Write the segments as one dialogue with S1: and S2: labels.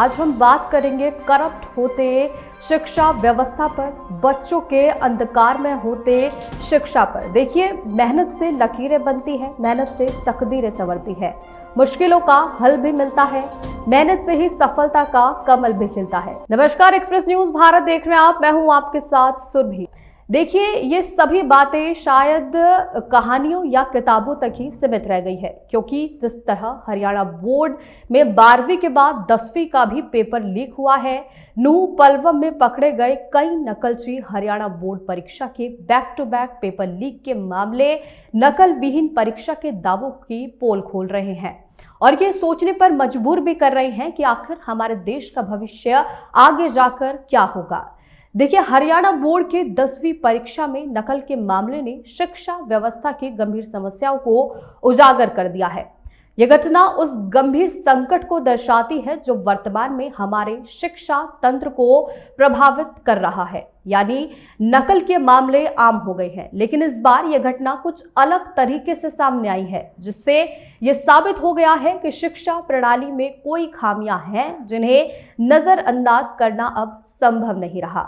S1: आज हम बात करेंगे करप्ट होते शिक्षा व्यवस्था पर, बच्चों के अंधकार में होते शिक्षा पर। देखिए, मेहनत से लकीरें बनती है, मेहनत से तकदीरें संवरती है, मुश्किलों का हल भी मिलता है, मेहनत से ही सफलता का कमल भी खिलता है। नमस्कार, एक्सप्रेस न्यूज भारत देख रहे हैं आप, मैं हूं आपके साथ सुरभि। देखिए, ये सभी बातें शायद कहानियों या किताबों तक ही सीमित रह गई है, क्योंकि जिस तरह हरियाणा बोर्ड में 12वीं के बाद 10वीं का भी पेपर लीक हुआ है, नूंह पलवम में पकड़े गए कई नकलची हरियाणा बोर्ड परीक्षा के back to back paper leak के मामले नकल विहीन परीक्षा के दावों की पोल खोल रहे हैं और ये सोचने पर मजबूर भी कर रहे हैं कि आखिर हमारे देश का भविष्य आगे जाकर क्या होगा। देखिए, हरियाणा बोर्ड के 10वीं परीक्षा में नकल के मामले ने शिक्षा व्यवस्था की गंभीर समस्याओं को उजागर कर दिया है। यह घटना उस गंभीर संकट को दर्शाती है जो वर्तमान में हमारे शिक्षा तंत्र को प्रभावित कर रहा है, यानी नकल के मामले आम हो गए हैं। लेकिन इस बार यह घटना कुछ अलग तरीके से सामने आई है, जिससे यह साबित हो गया है कि शिक्षा प्रणाली में कोई खामियां हैं जिन्हें नजरअंदाज करना अब संभव नहीं रहा।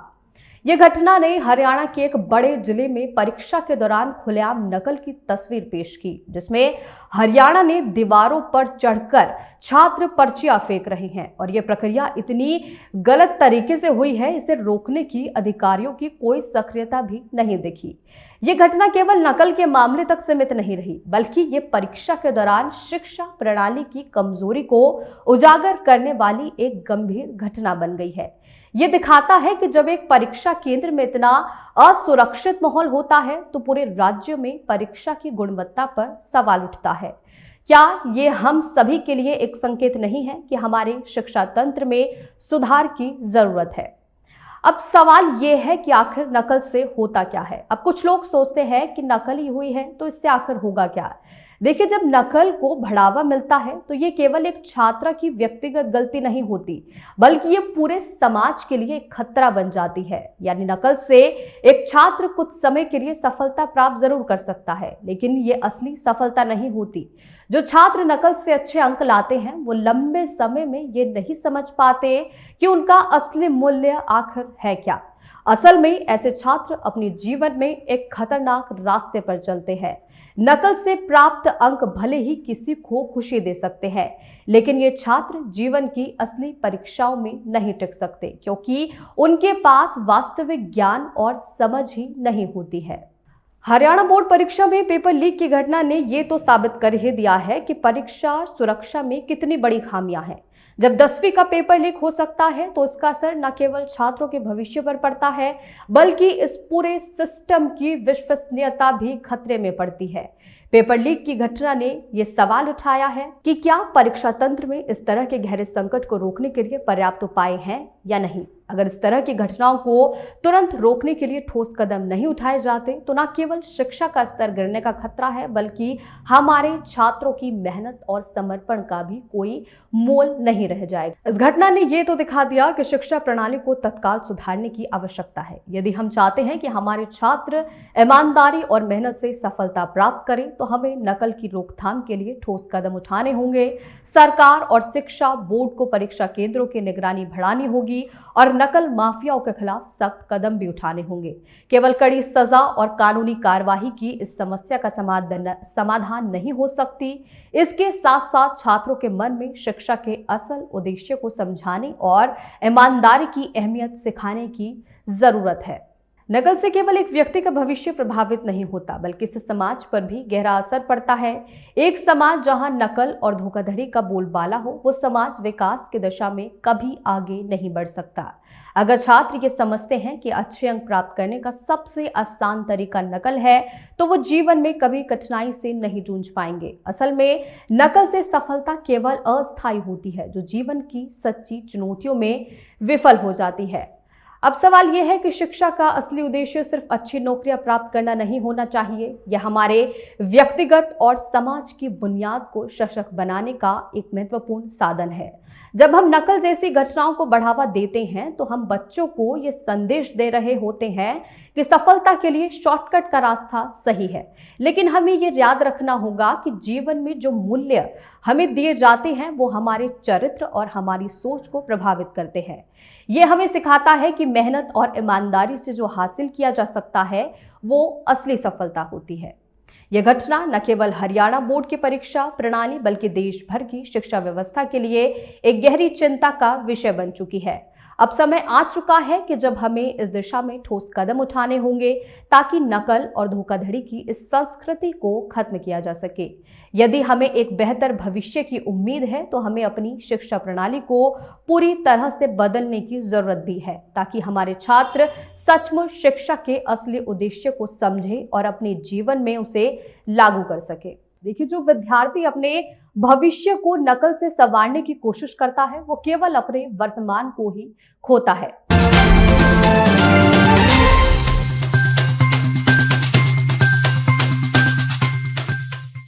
S1: यह घटना ने हरियाणा के एक बड़े जिले में परीक्षा के दौरान खुलेआम नकल की तस्वीर पेश की, जिसमें हरियाणा ने दीवारों पर चढ़कर छात्र पर्चियां फेंक रहे हैं और यह प्रक्रिया इतनी गलत तरीके से हुई है, इसे रोकने की अधिकारियों की कोई सक्रियता भी नहीं दिखी। यह घटना केवल नकल के मामले तक सीमित नहीं रही, बल्कि ये परीक्षा के दौरान शिक्षा प्रणाली की कमजोरी को उजागर करने वाली एक गंभीर घटना बन गई है। ये दिखाता है कि जब एक परीक्षा केंद्र में इतना असुरक्षित माहौल होता है तो पूरे राज्य में परीक्षा की गुणवत्ता पर सवाल उठता है। क्या ये हम सभी के लिए एक संकेत नहीं है कि हमारे शिक्षा तंत्र में सुधार की जरूरत है? अब सवाल ये है कि आखिर नकल से होता क्या है। अब कुछ लोग सोचते हैं कि नकल ही हुई है तो इससे आखिर होगा क्या। देखिए, जब नकल को बढ़ावा मिलता है तो ये केवल एक छात्र की व्यक्तिगत गलती नहीं होती, बल्कि ये पूरे समाज के लिए एक खतरा बन जाती है। यानी नकल से एक छात्र कुछ समय के लिए सफलता प्राप्त जरूर कर सकता है, लेकिन ये असली सफलता नहीं होती। जो छात्र नकल से अच्छे अंक लाते हैं वो लंबे समय में ये नहीं समझ पाते कि उनका असली मूल्य आखिर है क्या। असल में ऐसे छात्र अपने जीवन में एक खतरनाक रास्ते पर चलते हैं। नकल से प्राप्त अंक भले ही किसी को खुशी दे सकते हैं, लेकिन ये छात्र जीवन की असली परीक्षाओं में नहीं टिक सकते, क्योंकि उनके पास वास्तविक ज्ञान और समझ ही नहीं होती है। हरियाणा बोर्ड परीक्षा में पेपर लीक की घटना ने ये तो साबित कर ही दिया है कि परीक्षा सुरक्षा में कितनी बड़ी खामियां हैं। जब 10वीं का पेपर लीक हो सकता है तो इसका असर न केवल छात्रों के भविष्य पर पड़ता है, बल्कि इस पूरे सिस्टम की विश्वसनीयता भी खतरे में पड़ती है। पेपर लीक की घटना ने यह सवाल उठाया है कि क्या परीक्षा तंत्र में इस तरह के गहरे संकट को रोकने के लिए पर्याप्त उपाय हैं या नहीं। अगर इस तरह की घटनाओं को तुरंत रोकने के लिए ठोस कदम नहीं उठाए जाते तो न केवल शिक्षा का स्तर गिरने का खतरा है, बल्कि हमारे छात्रों की मेहनत और समर्पण का भी कोई मोल नहीं रह जाएगा। इस घटना ने यह तो दिखा दिया कि शिक्षा प्रणाली को तत्काल सुधारने की आवश्यकता है। यदि हम चाहते हैं कि हमारे छात्र ईमानदारी और मेहनत से सफलता प्राप्त करें तो हमें नकल की रोकथाम के लिए ठोस कदम उठाने होंगे। सरकार और शिक्षा बोर्ड को परीक्षा केंद्रों की निगरानी बढ़ानी होगी और नकल माफियाओं के खिलाफ सख्त कदम भी उठाने होंगे। केवल कड़ी सजा और कानूनी कार्यवाही की इस समस्या का समाधान नहीं हो सकती। इसके साथ साथ छात्रों के मन में शिक्षा के असल उद्देश्य को समझाने और ईमानदारी की अहमियत सिखाने की जरूरत है। नकल से केवल एक व्यक्ति का भविष्य प्रभावित नहीं होता, बल्कि इससे समाज पर भी गहरा असर पड़ता है। एक समाज जहां नकल और धोखाधड़ी का बोलबाला हो, वो समाज विकास की दिशा में कभी आगे नहीं बढ़ सकता। अगर छात्र ये समझते हैं कि अच्छे अंक प्राप्त करने का सबसे आसान तरीका नकल है, तो वो जीवन में कभी कठिनाई से नहीं जूझ पाएंगे। असल में नकल से सफलता केवल अस्थायी होती है, जो जीवन की सच्ची चुनौतियों में विफल हो जाती है। अब सवाल यह है कि शिक्षा का असली उद्देश्य सिर्फ अच्छी नौकरियां प्राप्त करना नहीं होना चाहिए। यह हमारे व्यक्तिगत और समाज की बुनियाद को सशक्त बनाने का एक महत्वपूर्ण साधन है। जब हम नकल जैसी घटनाओं को बढ़ावा देते हैं तो हम बच्चों को ये संदेश दे रहे होते हैं कि सफलता के लिए शॉर्टकट का रास्ता सही है। लेकिन हमें ये याद रखना होगा कि जीवन में जो मूल्य हमें दिए जाते हैं वो हमारे चरित्र और हमारी सोच को प्रभावित करते हैं। ये हमें सिखाता है कि मेहनत और ईमानदारी से जो हासिल किया जा सकता है वो असली सफलता होती है। यह घटना न केवल हरियाणा बोर्ड की परीक्षा प्रणाली बल्कि देश भर की शिक्षा व्यवस्था के लिए एक गहरी चिंता का विषय बन चुकी है। अब समय आ चुका है कि जब हमें इस दिशा में ठोस कदम उठाने होंगे ताकि नकल और धोखाधड़ी की इस संस्कृति को खत्म किया जा सके। यदि हमें एक बेहतर भविष्य की उम्मीद है तो हमें अपनी शिक्षा प्रणाली को पूरी तरह से बदलने की जरूरत भी है ताकि हमारे छात्र सचमुच शिक्षा के असली उद्देश्य को समझे और अपने जीवन में उसे लागू कर सके। देखिए, जो विद्यार्थी अपने भविष्य को नकल से संवारने की कोशिश करता है वो केवल अपने वर्तमान को ही खोता है।